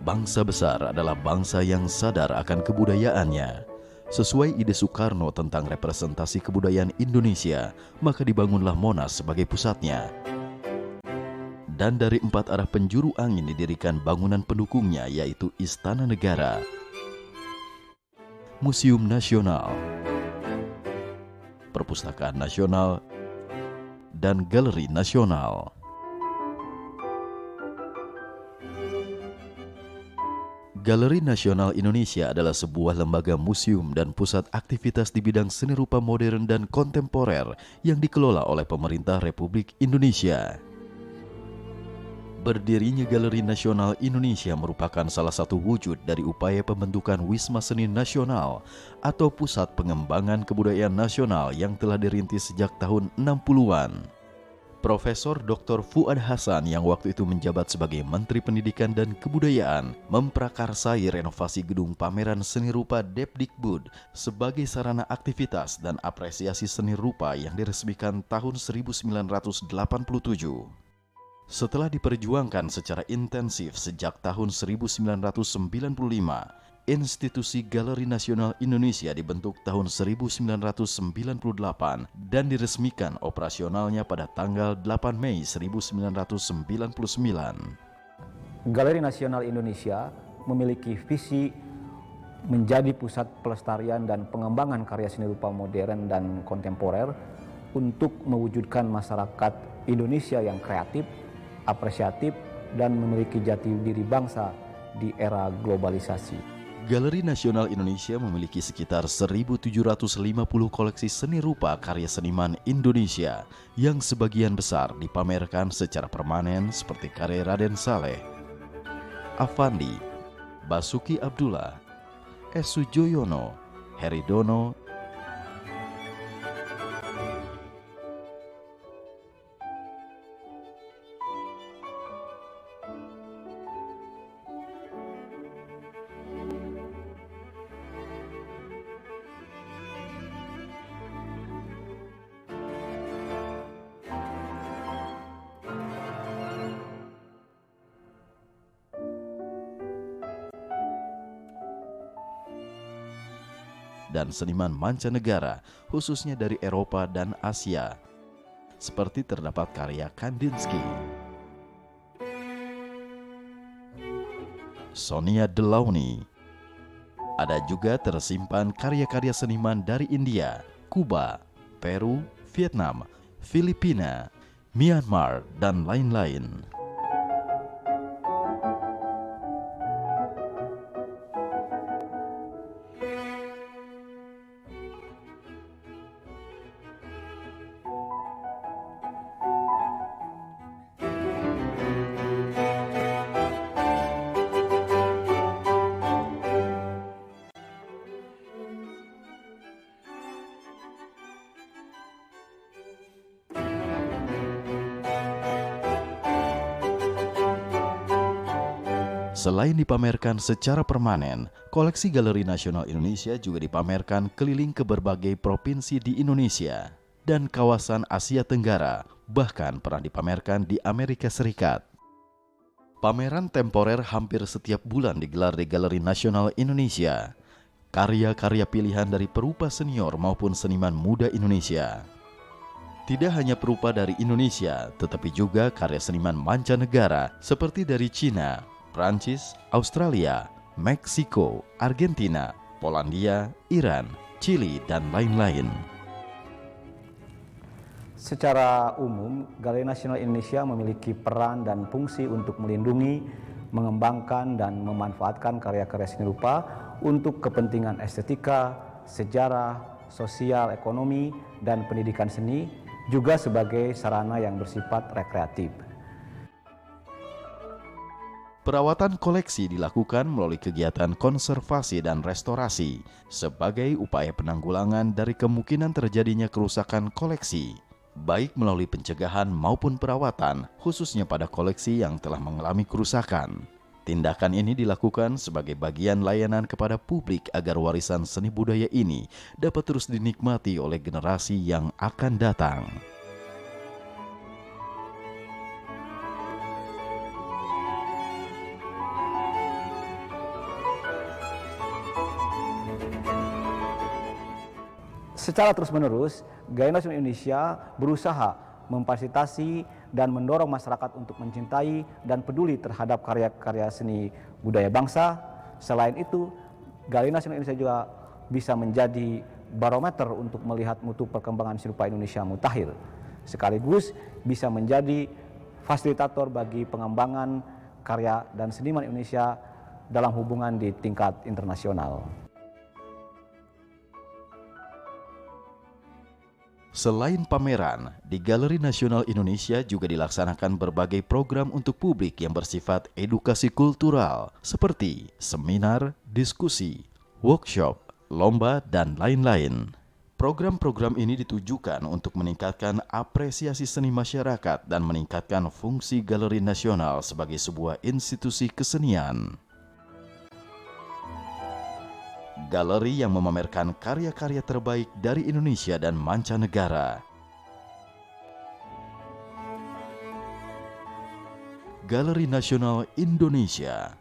Bangsa besar adalah bangsa yang sadar akan kebudayaannya. Sesuai ide Soekarno tentang representasi kebudayaan Indonesia, maka dibangunlah Monas sebagai pusatnya. Dan dari 4 arah penjuru angin didirikan bangunan pendukungnya, yaitu Istana Negara, Museum Nasional, Perpustakaan Nasional, dan Galeri Nasional. Galeri Nasional Indonesia adalah sebuah lembaga museum dan pusat aktivitas di bidang seni rupa modern dan kontemporer yang dikelola oleh pemerintah Republik Indonesia. Berdirinya Galeri Nasional Indonesia merupakan salah satu wujud dari upaya pembentukan Wisma Seni Nasional atau Pusat Pengembangan Kebudayaan Nasional yang telah dirintis sejak tahun 60-an. Profesor Dr. Fuad Hasan yang waktu itu menjabat sebagai Menteri Pendidikan dan Kebudayaan memprakarsai renovasi gedung pameran seni rupa Depdikbud sebagai sarana aktivitas dan apresiasi seni rupa yang diresmikan tahun 1987. Setelah diperjuangkan secara intensif sejak tahun 1995, Institusi Galeri Nasional Indonesia dibentuk tahun 1998 dan diresmikan operasionalnya pada tanggal 8 Mei 1999. Galeri Nasional Indonesia memiliki visi menjadi pusat pelestarian dan pengembangan karya seni rupa modern dan kontemporer untuk mewujudkan masyarakat Indonesia yang kreatif, apresiatif, dan memiliki jati diri bangsa di era globalisasi. Galeri Nasional Indonesia memiliki sekitar 1.750 koleksi seni rupa karya seniman Indonesia yang sebagian besar dipamerkan secara permanen seperti karya Raden Saleh, Affandi, Basuki Abdullah, S. Sujoyono, Heri Dono, dan seniman mancanegara, khususnya dari Eropa dan Asia. Seperti terdapat karya Kandinsky, Sonia Delaunay. Ada juga tersimpan karya-karya seniman dari India, Kuba, Peru, Vietnam, Filipina, Myanmar, dan lain-lain. Selain dipamerkan secara permanen, koleksi Galeri Nasional Indonesia juga dipamerkan keliling ke berbagai provinsi di Indonesia dan kawasan Asia Tenggara, bahkan pernah dipamerkan di Amerika Serikat. Pameran temporer hampir setiap bulan digelar di Galeri Nasional Indonesia. Karya-karya pilihan dari perupa senior maupun seniman muda Indonesia. Tidak hanya perupa dari Indonesia, tetapi juga karya seniman mancanegara seperti dari Cina, Prancis, Australia, Meksiko, Argentina, Polandia, Iran, Chili, dan lain-lain. Secara umum, Galeri Nasional Indonesia memiliki peran dan fungsi untuk melindungi, mengembangkan, dan memanfaatkan karya-karya seni rupa untuk kepentingan estetika, sejarah, sosial, ekonomi, dan pendidikan seni, juga sebagai sarana yang bersifat rekreatif. Perawatan koleksi dilakukan melalui kegiatan konservasi dan restorasi sebagai upaya penanggulangan dari kemungkinan terjadinya kerusakan koleksi, baik melalui pencegahan maupun perawatan, khususnya pada koleksi yang telah mengalami kerusakan. Tindakan ini dilakukan sebagai bagian layanan kepada publik agar warisan seni budaya ini dapat terus dinikmati oleh generasi yang akan datang. Secara terus-menerus, Galeri Nasional Indonesia berusaha memfasilitasi dan mendorong masyarakat untuk mencintai dan peduli terhadap karya-karya seni budaya bangsa. Selain itu, Galeri Nasional Indonesia juga bisa menjadi barometer untuk melihat mutu perkembangan seni rupa Indonesia mutakhir, sekaligus bisa menjadi fasilitator bagi pengembangan karya dan seniman Indonesia dalam hubungan di tingkat internasional. Selain pameran, di Galeri Nasional Indonesia juga dilaksanakan berbagai program untuk publik yang bersifat edukasi kultural, seperti seminar, diskusi, workshop, lomba, dan lain-lain. Program-program ini ditujukan untuk meningkatkan apresiasi seni masyarakat dan meningkatkan fungsi Galeri Nasional sebagai sebuah institusi kesenian. Galeri yang memamerkan karya-karya terbaik dari Indonesia dan mancanegara. Galeri Nasional Indonesia,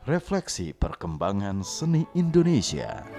refleksi perkembangan seni Indonesia.